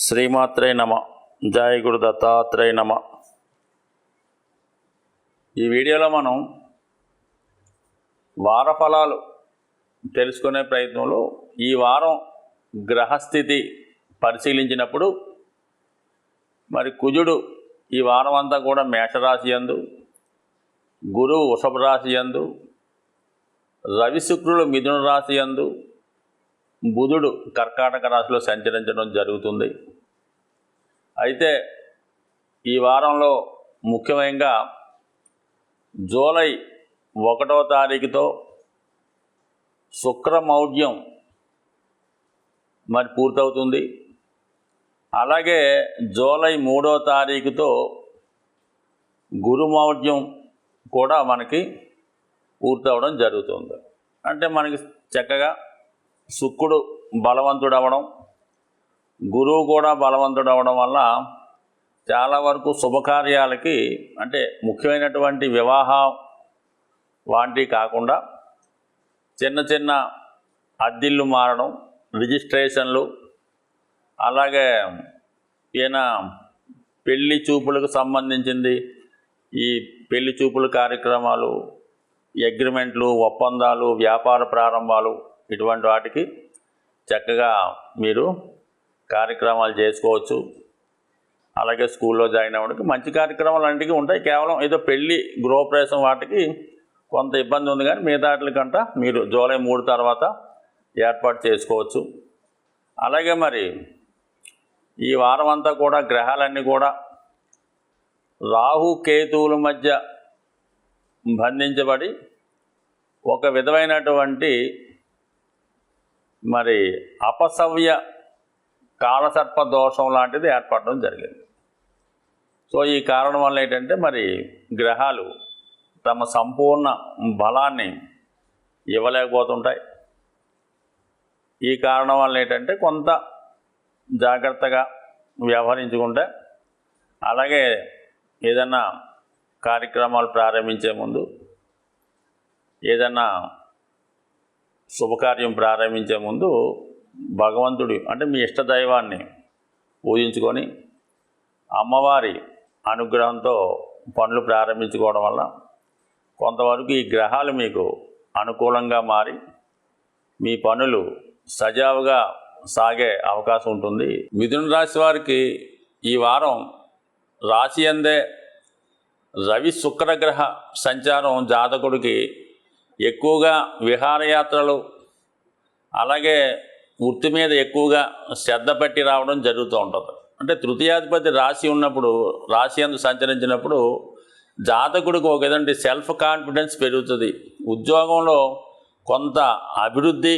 శ్రీమాత్రే నమ. జయ గురు దత్తాత్రేయ నమ. ఈ వీడియోలో మనం వార ఫలాలు తెలుసుకునే ప్రయత్నంలో ఈ వారం గ్రహస్థితి పరిశీలించినప్పుడు మరి కుజుడు ఈ వారం అంతా కూడా మేషరాశి యందు, గురువు వృషభ రాశి యందు, రవి శుక్రులు మిథున రాశి యందు, బుధుడు కర్కాటక రాశిలో సంచరించడం జరుగుతుంది. అయితే ఈ వారంలో ముఖ్యంగా జూలై 1వ తారీఖుతో శుక్రమౌఢ్యం మరి పూర్తవుతుంది. అలాగే జూలై 3వ తారీఖుతో గురుమౌఢ్యం కూడా మనకి పూర్తవడం జరుగుతుంది. అంటే మనకి చక్కగా శుక్రుడు బలవంతుడు అవ్వడం, గురువు కూడా బలవంతుడు అవ్వడం వల్ల చాలా వరకు శుభకార్యాలకి, అంటే ముఖ్యమైనటువంటి వివాహం వాంటివి కాకుండా చిన్న చిన్న అద్దిళ్ళు మారడం, రిజిస్ట్రేషన్లు, అలాగే ఈయన పెళ్లి చూపులకు సంబంధించింది ఈ పెళ్లి చూపుల కార్యక్రమాలు, అగ్రిమెంట్లు, ఒప్పందాలు, వ్యాపార ప్రారంభాలు, ఇటువంటి వాటికి చక్కగా మీరు కార్యక్రమాలు చేసుకోవచ్చు. అలాగే స్కూల్లో జాయిన్ అవ్వడానికి మంచి కార్యక్రమాలు అన్నిటికీ ఉంటాయి. కేవలం ఏదో పెళ్ళి, గృహప్రవేశం వాటికి కొంత ఇబ్బంది ఉంది, కానీ మిగతా వాటికంట మీరు జూలై 3 తర్వాత ఏర్పాటు చేసుకోవచ్చు. అలాగే మరి ఈ వారం అంతా కూడా గ్రహాలన్నీ కూడా రాహు కేతువుల మధ్య బంధించబడి ఒక విధమైనటువంటి మరి అపసవ్య కాలసర్ప దోషం లాంటిది ఏర్పడడం జరిగింది. సో ఈ కారణం వల్ల ఏంటంటే మరి గ్రహాలు తమ సంపూర్ణ బలాన్ని ఇవ్వలేకపోతుంటాయి. ఈ కారణం వల్ల ఏంటంటే కొంత జాగ్రత్తగా వ్యవహరించుకుంటే, అలాగే ఏదన్నా కార్యక్రమాలు ప్రారంభించే ముందు, ఏదన్నా శుభకార్యం ప్రారంభించే ముందు భగవంతుడి అంటే మీ ఇష్టదైవాన్ని పూజించుకొని అమ్మవారి అనుగ్రహంతో పనులు ప్రారంభించుకోవడం వల్ల కొంతవరకు ఈ గ్రహాలు మీకు అనుకూలంగా మారి మీ పనులు సజావుగా సాగే అవకాశం ఉంటుంది. మిథున రాశి వారికి ఈ వారం రాశి అందే రవి శుక్రగ్రహ సంచారం జాతకుడికి ఎక్కువగా విహారయాత్రలు, అలాగే వృత్తి మీద ఎక్కువగా శ్రద్ధ పెట్టి రావడం జరుగుతూ ఉంటుంది. అంటే తృతీయాధిపతి రాశి ఉన్నప్పుడు, రాశి యందు సంచరించినప్పుడు జాతకుడికి ఒక విధంగా సెల్ఫ్ కాన్ఫిడెన్స్ పెరుగుతుంది. ఉద్యోగంలో కొంత అభివృద్ధి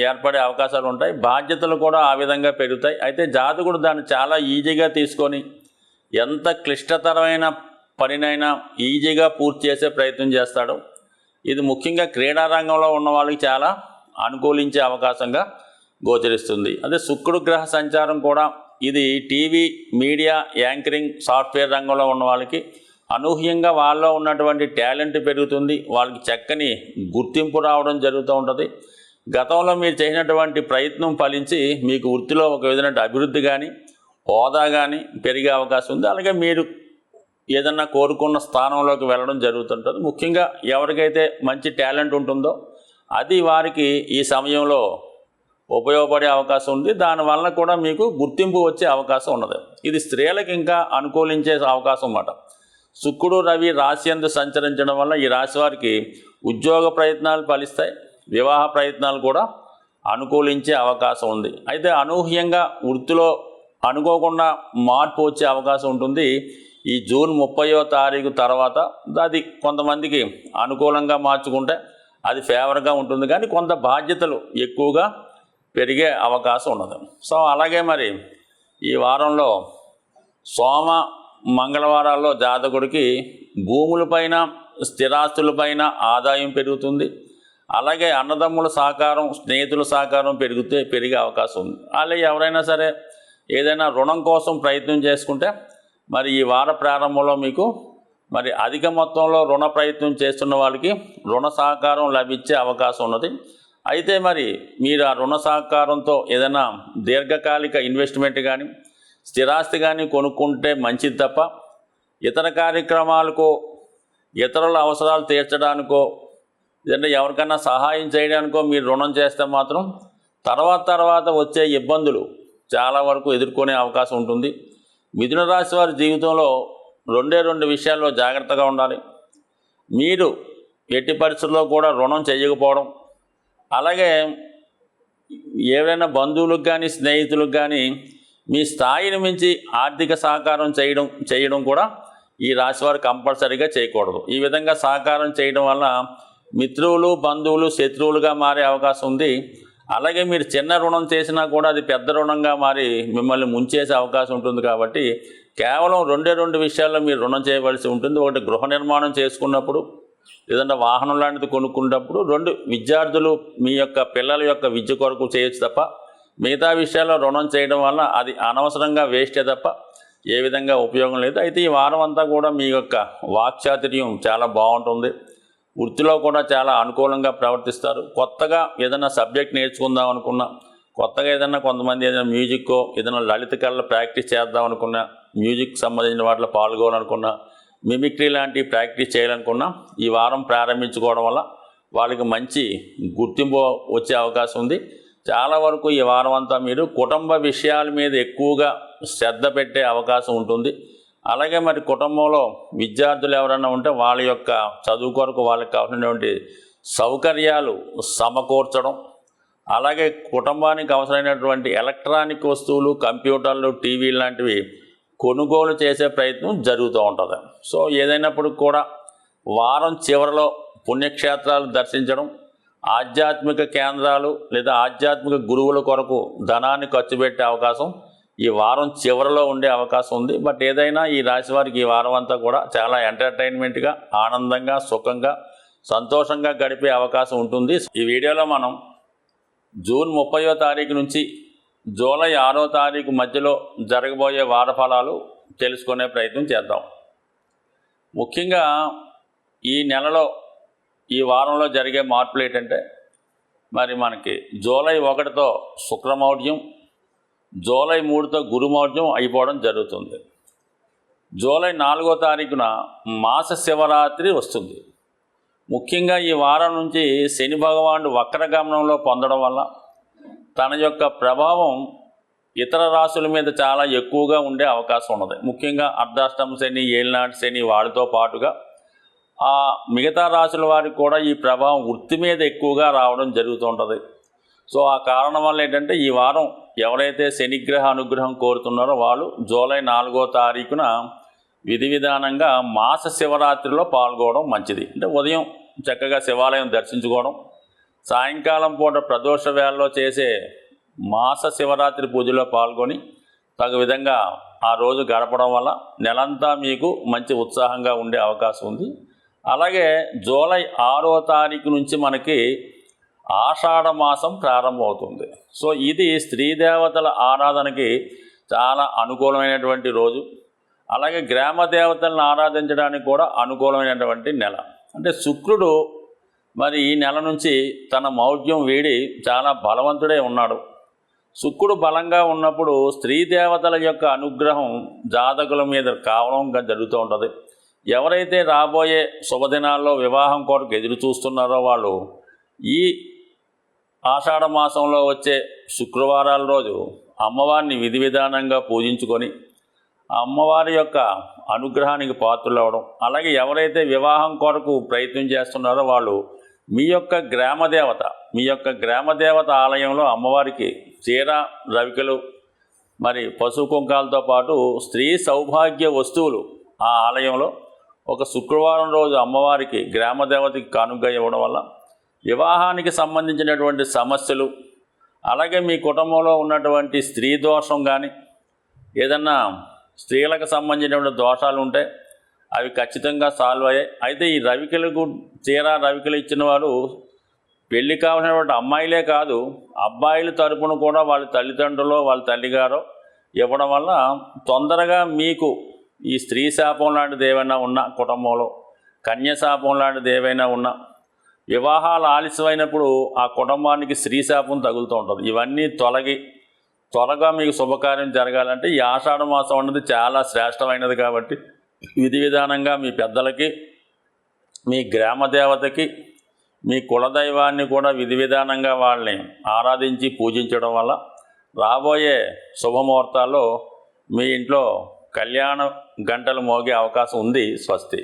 ఏర్పడే అవకాశాలు ఉంటాయి. బాధ్యతలు కూడా ఆ విధంగా పెరుగుతాయి. అయితే జాతకుడు దాన్ని చాలా ఈజీగా తీసుకొని ఎంత క్లిష్టతరమైన పనినైనా ఈజీగా పూర్తి చేసే ప్రయత్నం చేస్తాడు. ఇది ముఖ్యంగా క్రీడా రంగంలో ఉన్న వాళ్ళకి చాలా అనుకూలించే అవకాశంగా గోచరిస్తుంది. అదే శుక్రుడు గ్రహ సంచారం కూడా ఇది టీవీ, మీడియా, యాంకరింగ్, సాఫ్ట్వేర్ రంగంలో ఉన్న వాళ్ళకి అనూహ్యంగా వాళ్ళలో ఉన్నటువంటి టాలెంట్ పెరుగుతుంది. వాళ్ళకి చక్కని గుర్తింపు రావడం జరుగుతూ ఉంటుంది. గతంలో మీరు చేసినటువంటి ప్రయత్నం ఫలించి మీకు వృత్తిలో ఒక విధమైన అభివృద్ధి కానీ, హోదా కానీ పెరిగే అవకాశం ఉంది. అలాగే మీరు ఏదన్నా కోరుకున్న స్థానంలోకి వెళ్ళడం జరుగుతుంటుంది. ముఖ్యంగా ఎవరికైతే మంచి టాలెంట్ ఉంటుందో అది వారికి ఈ సమయంలో ఉపయోగపడే అవకాశం ఉంది. దానివల్ల కూడా మీకు గుర్తింపు వచ్చే అవకాశం ఉన్నది. ఇది స్త్రీలకు ఇంకా అనుకూలించే అవకాశం అన్నమాట. శుక్రుడు రవి రాశి యందు సంచరించడం వల్ల ఈ రాశి వారికి ఉద్యోగ ప్రయత్నాలు ఫలిస్తాయి, వివాహ ప్రయత్నాలు కూడా అనుకూలించే అవకాశం ఉంది. అయితే అనూహ్యంగా వృత్తిలో అనుకోకుండా మార్పు వచ్చే అవకాశం ఉంటుంది. ఈ జూన్ 30వ తారీఖు తర్వాత అది కొంతమందికి అనుకూలంగా మార్చుకుంటే అది ఫేవర్గా ఉంటుంది, కానీ కొంత బాధ్యతలు ఎక్కువగా పెరిగే అవకాశం ఉన్నది. సో అలాగే మరి ఈ వారంలో సోమ మంగళవారాల్లో జాతకుడికి భూములపైన, స్థిరాస్తులపైన ఆదాయం పెరుగుతుంది. అలాగే అన్నదమ్ముల సహకారం, స్నేహితుల సహకారం పెరిగే అవకాశం ఉంది. అలాగే ఎవరైనా సరే ఏదైనా రుణం కోసం ప్రయత్నం చేసుకుంటే మరి ఈ వార ప్రారంభంలో మీకు మరి అధిక మొత్తంలో రుణ ప్రయత్నం చేస్తున్న వాళ్ళకి రుణ సహకారం లభించే అవకాశం ఉన్నది. అయితే మరి మీరు ఆ రుణ సహకారంతో ఏదైనా దీర్ఘకాలిక ఇన్వెస్ట్మెంట్ కానీ స్థిరాస్తి కానీ కొనుక్కుంటే మంచిది తప్ప ఇతర కార్యక్రమాలకో ఇతరుల అవసరాలు తీర్చడానికో లేదంటే ఎవరికైనా సహాయం చేయడానికో మీరు రుణం చేస్తే మాత్రం తర్వాత వచ్చే ఇబ్బందులు చాలా వరకు ఎదుర్కొనే అవకాశం ఉంటుంది. మిథున రాశి వారి జీవితంలో రెండు విషయాల్లో జాగ్రత్తగా ఉండాలి. మీరు ఎట్టి పరిస్థితుల్లో కూడా రుణం చేయకపోవడం, అలాగే ఏవైనా బంధువులకు కానీ స్నేహితులకు కానీ మీ స్థాయిని మించి ఆర్థిక సహకారం చేయడం కూడా ఈ రాశివారు కంపల్సరీగా చేయకూడదు. ఈ విధంగా సహకారం చేయడం వల్ల మిత్రులు బంధువులు శత్రువులుగా మారే అవకాశం ఉంది. అలాగే మీరు చిన్న రుణం చేసినా కూడా అది పెద్ద రుణంగా మారి మిమ్మల్ని ముంచేసే అవకాశం ఉంటుంది. కాబట్టి కేవలం రెండు విషయాల్లో మీరు రుణం చేయవలసి ఉంటుంది. ఒకటి, గృహ నిర్మాణం చేసుకున్నప్పుడు, లేదంటే వాహనం లాంటిది కొనుక్కున్నప్పుడు. 2, విద్యార్థులు మీ యొక్క పిల్లల యొక్క విద్య కొరకు చేయొచ్చు తప్ప మిగతా విషయాల్లో రుణం చేయడం వల్ల అది అనవసరంగా వేస్టే తప్ప ఏ విధంగా ఉపయోగం లేదు. అయితే ఈ వారం అంతా కూడా మీ యొక్క వాక్చాతుర్యం చాలా బాగుంటుంది. వృత్తిలో కూడా చాలా అనుకూలంగా ప్రవర్తిస్తారు. కొత్తగా ఏదైనా సబ్జెక్ట్ నేర్చుకుందాం అనుకున్నా, కొత్తగా ఏదైనా కొంతమంది ఏదైనా మ్యూజిక్కో ఏదైనా లలిత కళలు ప్రాక్టీస్ చేద్దాం అనుకున్నా, మ్యూజిక్ సంబంధించిన వాటిలో పాల్గొనాలనుకున్నా, మిమిక్రీ లాంటివి ప్రాక్టీస్ చేయాలనుకున్నా ఈ వారం ప్రారంభించుకోవడం వల్ల వాళ్ళకి మంచి గుర్తింపు వచ్చే అవకాశం ఉంది. చాలా వరకు ఈ వారం అంతా మీరు కుటుంబ విషయాల మీద ఎక్కువగా శ్రద్ధ పెట్టే అవకాశం ఉంటుంది. అలాగే మరి కుటుంబంలో విద్యార్థులు ఎవరైనా ఉంటే వాళ్ళ యొక్క చదువు కొరకు వాళ్ళకి కావాల్సినటువంటి సౌకర్యాలు సమకూర్చడం, అలాగే కుటుంబానికి అవసరమైనటువంటి ఎలక్ట్రానిక్ వస్తువులు, కంప్యూటర్లు, టీవీలు లాంటివి కొనుగోలు చేసే ప్రయత్నం జరుగుతూ ఉంటుంది. సో ఏదైనప్పుడు కూడా వారం చివరిలో పుణ్యక్షేత్రాలు దర్శించడం, ఆధ్యాత్మిక కేంద్రాలు లేదా ఆధ్యాత్మిక గురువుల కొరకు ధనాన్ని ఖర్చు పెట్టే అవకాశం ఈ వారం చివరిలో ఉండే అవకాశం ఉంది. బట్ ఏదైనా ఈ రాశి వారికి ఈ వారం అంతా కూడా చాలా ఎంటర్టైన్మెంట్గా, ఆనందంగా, సుఖంగా, సంతోషంగా గడిపే అవకాశం ఉంటుంది. ఈ వీడియోలో మనం జూన్ 30వ తారీఖు నుంచి జూలై 6వ తారీఖు మధ్యలో జరగబోయే వార ఫలాలు తెలుసుకునే ప్రయత్నం చేద్దాం. ముఖ్యంగా ఈ నెలలో ఈ వారంలో జరిగే మార్పులు ఏంటంటే, మరి మనకి జూలై 1తో శుక్రమౌఢ్యం, జూలై 3తో గురుమౌఢ్యం అయిపోవడం జరుగుతుంది. జూలై 4వ తారీఖున మాస శివరాత్రి వస్తుంది. ముఖ్యంగా ఈ వారం నుంచి శని భగవానుడు వక్రగమనంలో పొందడం వల్ల తన యొక్క ప్రభావం ఇతర రాశుల మీద చాలా ఎక్కువగా ఉండే అవకాశం ఉన్నది. ముఖ్యంగా అర్ధాష్టమ శని, ఏలినాటి శని వాటితో పాటుగా మిగతా రాశుల వారికి కూడా ఈ ప్రభావం వృత్తి మీద ఎక్కువగా రావడం జరుగుతుంటుంది. సో ఆ కారణం వల్ల ఏంటంటే ఈ వారం ఎవరైతే శనిగ్రహ అనుగ్రహం కోరుతున్నారో వాళ్ళు జూలై 4వ తారీఖున విధి విధానంగా మాస శివరాత్రిలో పాల్గొనడం మంచిది. అంటే ఉదయం చక్కగా శివాలయం దర్శించుకోవడం, సాయంకాలం పూట ప్రదోష వేళలో చేసే మాస శివరాత్రి పూజలో పాల్గొని తగు విధంగా ఆ రోజు గడపడం వల్ల నెలంతా మీకు మంచి ఉత్సాహంగా ఉండే అవకాశం ఉంది. అలాగే జూలై 6వ తారీఖు నుంచి మనకి ఆషాఢ మాసం ప్రారంభమవుతుంది. సో ఇది స్త్రీ దేవతల ఆరాధనకి చాలా అనుకూలమైనటువంటి రోజు. అలాగే గ్రామ దేవతలను ఆరాధించడానికి కూడా అనుకూలమైనటువంటి నెల. అంటే శుక్రుడు మరి ఈ నెల నుంచి తన మౌఢ్యం వీడి చాలా బలవంతుడే ఉన్నాడు. శుక్రుడు బలంగా ఉన్నప్పుడు స్త్రీ దేవతల యొక్క అనుగ్రహం జాతకుల మీద కావడం జరుగుతూ ఉంటుంది. ఎవరైతే రాబోయే శుభదినాల్లో వివాహం కొరకు ఎదురు చూస్తున్నారో వాళ్ళు ఈ ఆషాఢ మాసంలో వచ్చే శుక్రవారాల రోజు అమ్మవారిని విధి విధానంగా పూజించుకొని అమ్మవారి యొక్క అనుగ్రహానికి పాత్రలవడం, అలాగే ఎవరైతే వివాహం కొరకు ప్రయత్నం చేస్తున్నారో వాళ్ళు మీ యొక్క గ్రామ దేవత ఆలయంలో అమ్మవారికి చీర, రవికలు, మరి పసుపు కుంకాలతో పాటు స్త్రీ సౌభాగ్య వస్తువులు ఆ ఆలయంలో ఒక శుక్రవారం రోజు అమ్మవారికి గ్రామ దేవతకి కానుక ఇవ్వడం వల్ల వివాహానికి సంబంధించినటువంటి సమస్యలు, అలాగే మీ కుటుంబంలో ఉన్నటువంటి స్త్రీ దోషం కానీ ఏదన్నా స్త్రీలకు సంబంధించినటువంటి దోషాలు ఉంటే అవి ఖచ్చితంగా సాల్వ్ అయ్యాయి. అయితే ఈ రవికలకు చీర, రవికలు ఇచ్చిన వారు పెళ్లి కావాల్సినటువంటి అమ్మాయిలే కాదు అబ్బాయిల తరపున కూడా వాళ్ళ తల్లిదండ్రులు, వాళ్ళ తల్లిగారో ఇవ్వడం వల్ల తొందరగా మీకు ఈ స్త్రీ శాపం లాంటిది ఏమైనా ఉన్నా, కుటుంబంలో కన్య శాపం లాంటిది ఏవైనా ఉన్నా, వివాహాలు ఆలస్యమైనప్పుడు ఆ కుటుంబానికి స్త్రీ శాపం తగులుతూ ఉంటుంది. ఇవన్నీ తొలగి త్వరగా మీకు శుభకార్యం జరగాలంటే ఈ ఆషాఢ మాసం అన్నది చాలా శ్రేష్టమైనది కాబట్టి విధి విధానంగా మీ పెద్దలకి, మీ గ్రామ దేవతకి, మీ కులదైవాన్ని కూడా విధి విధానంగా వాళ్ళని ఆరాధించి పూజించడం వల్ల రాబోయే శుభముహూర్తాల్లో మీ ఇంట్లో కళ్యాణ గంటలు మోగే అవకాశం ఉంది. స్వస్తి.